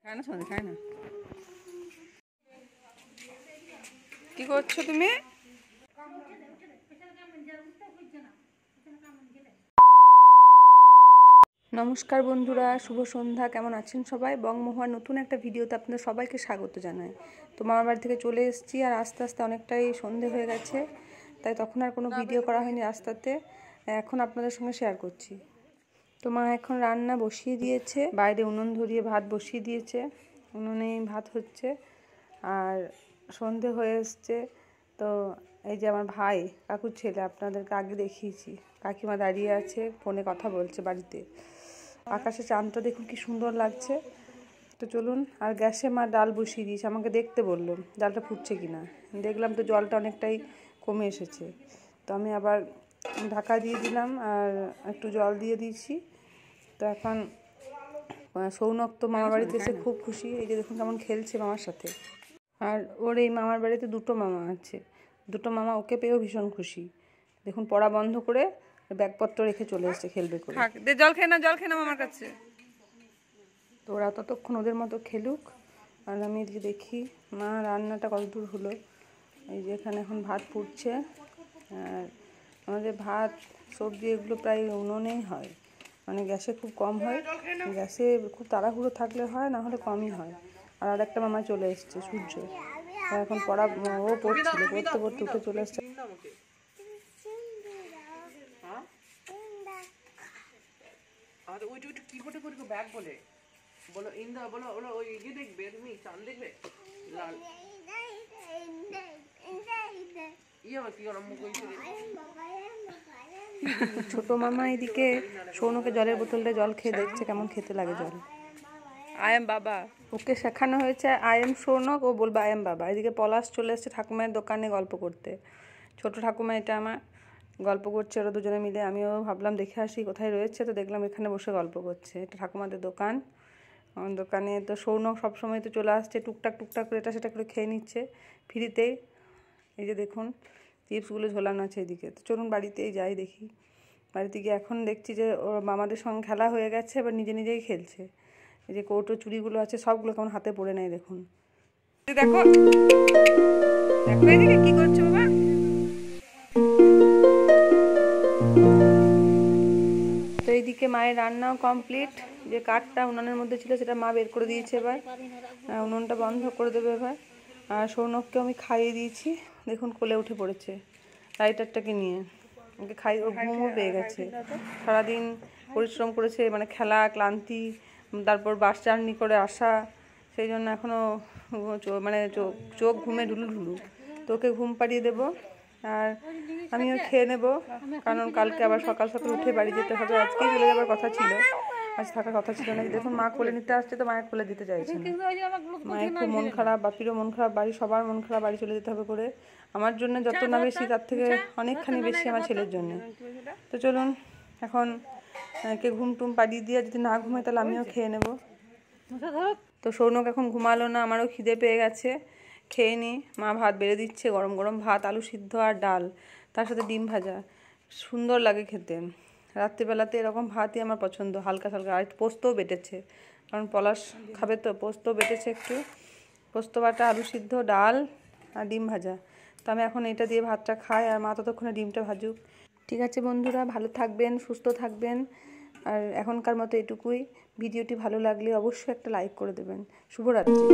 খায় না সন্ধে খায় না। কি করছো তুমি? নমস্কার বন্ধুরা, শুভ সন্ধ্যা। কেমন আছেন সবাই? বংমহুয়ার নতুন একটা ভিডিওতে আপনাদের সবাইকে স্বাগত জানাই। তো মামার বাড়ি থেকে চলে এসেছি, আর আস্তে আস্তে অনেকটাই সন্ধে হয়ে গেছে, তাই তখন আর কোনো ভিডিও করা হয়নি রাস্তাতে। এখন আপনাদের সঙ্গে শেয়ার করছি। তো মা এখন রান্না বসিয়ে দিয়েছে, বাইরে উনুন ধরিয়ে ভাত বসিয়ে দিয়েছে, উনুনে ভাত হচ্ছে। আর সন্ধে হয়ে এসছে। তো এই যে আমার ভাই কাকুর ছেলে, আপনাদেরকে আগে দেখিয়েছি, কাকিমা দাঁড়িয়ে আছে, ফোনে কথা বলছে বাড়িতে। আকাশে চাঁদটা দেখুন কি সুন্দর লাগছে। তো চলুন, আর গ্যাসে মা ডাল বসিয়ে দিয়েছে, আমাকে দেখতে বললো ডালটা ফুটছে কিনা। দেখলাম তো জলটা অনেকটাই কমে এসেছে। তো আমি আবার ঢাকা দিয়ে দিলাম আর একটু জল দিয়ে দিয়েছি। তো এখন সৌনক তো মামার বাড়িতে এসে খুব খুশি। এই যে দেখুন কেমন খেলছে মামার সাথে। আর ওর এই মামার বাড়িতে দুটো মামা আছে, দুটো মামা ওকে পেয়েও ভীষণ খুশি। দেখুন পড়া বন্ধ করে ব্যাগপত্র রেখে চলে এসছে খেলবে করে। জল খেয়ে না, জল খেয়ে না মামার কাছে। তো ওরা ততক্ষণ ওদের মতো খেলুক, আর আমি এদিকে দেখি মা রান্নাটা কতদূর হলো। এই যে এখানে এখন ভাত ফুটছে, আর আমাদের ভাত সবজি এগুলো প্রায় উনুনেই হয়, মানে গ্যাসে খুব কম হয়। গ্যাসে খুব তাড়াহুড়ো থাকলে হয়, না হলে কমই হয়। আর একটা মামা চলে এসছে, সূর্য। এখন পড়া ও পড়ছিল, পড়তে পড়তে উঠে চলে এসছে। ব্যাগ বলে বলো ইন্দা, বলো বলো ওই ইয়ে দেখবে, তুমি চাঁদ দেখবে লাল ছোট মামা এদিকে সৌনকে জলের বোতলটা জল খেয়ে দেখছে কেমন খেতে লাগে জল। আই এম বাবা, ওকে শেখানো হয়েছে আই এম সৌনক, ও বলবে আই এম বাবা। এদিকে পলাশ চলে এসছে ঠাকুমার দোকানে গল্প করতে। ছোট ঠাকুমা এটা আমার, গল্প করছে ওরা দুজনে মিলে। আমিও ভাবলাম দেখে আসি কোথায় রয়েছে, তো দেখলাম এখানে বসে গল্প করছে। এটা ঠাকুমাদের দোকান। আমার দোকানে তো সৌনক সবসময় তো চলে আসছে, টুকটাক টুকটাক করে এটা সেটা করে খেয়ে নিচ্ছে ফ্রিতেই। এই যে দেখুন চিপসগুলো ঝোলানো আছে এদিকে। তো চলুন বাড়িতেই যাই, দেখি। বাড়িতে গিয়ে এখন দেখছি যে ওর মামাদের সঙ্গে খেলা হয়ে গেছে, এবার নিজে নিজেই খেলছে। এই যে কৌটো চুড়িগুলো আছে সবগুলো কেমন হাতে পড়ে নেয় দেখুন। দেখো দেখো এদিকে কি করছো বাবা। তো এইদিকে মায়ের রান্নাও কমপ্লিট। যে কাঠটা উনুনের মধ্যে ছিল সেটা মা বের করে দিয়েছে, এবার উনুনটা বন্ধ করে দেবে এবার। আর সৌনককে আমি খাইয়ে দিয়েছি, দেখুন কোলে উঠে পড়েছে লাইটারটাকে নিয়ে। ওকে খাই, ওর ঘুমও পেয়ে গেছে। সারাদিন পরিশ্রম করেছে, মানে খেলা ক্লান্তি, তারপর বাস জার্নি করে আসা, সেই জন্য এখনও মানে চোখ ঘুমে ঢুলু ঢুলু। তো ওকে ঘুম পাড়িয়ে দেবো, আর আমিও খেয়ে নেব, কারণ কালকে আবার সকাল সকাল উঠে বাড়ি যেতে হবে। আজকেই চলে যাওয়ার কথা ছিল, আজ থাকার কথা ছিল না। দেখুন মা কোলে নিতে আসছে, তো মায়ের কোলে দিতে চাইছে না। মায়ের খুব মন খারাপ, বাপিরও মন খারাপ, বাড়ির সবার মন খারাপ। বাড়ি চলে যেতে হবে করে। আমার জন্য যত না বেশি, তার থেকে অনেকখানি বেশি আমার ছেলের জন্য। তো চলুন এখন কে ঘুম টুম পাড়িয়ে দিয়ে, যদি না ঘুমায় তাহলে আমিও খেয়ে নেব। তো সৌনক এখন ঘুমালো না, আমারও খিদে পেয়ে গেছে, খেয়ে নিই। মা ভাত বেড়ে দিচ্ছে, গরম গরম ভাত, আলু সিদ্ধ আর ডাল, তার সাথে ডিম ভাজা। সুন্দর লাগে খেতে। রাত্রিবেলাতে এরকম ভাতই আমার পছন্দ, হালকা হালকা। আর পোস্তও বেটেছে, কারণ পলাশ খাবে, তো পোস্ত বেটেছে একটু। পোস্ত বাটা, আলু সিদ্ধ, ডাল আর ডিম ভাজা। তো আমি এখন এটা দিয়ে ভাতটা খাই, আর মা ততক্ষণে ডিমটা ভাজুক। ঠিক আছে বন্ধুরা, ভালো থাকবেন, সুস্থ থাকবেন। আর এখনকার মতো এটুকুই। ভিডিওটি ভালো লাগলে অবশ্যই একটা লাইক করে দেবেন। শুভরাত্রি।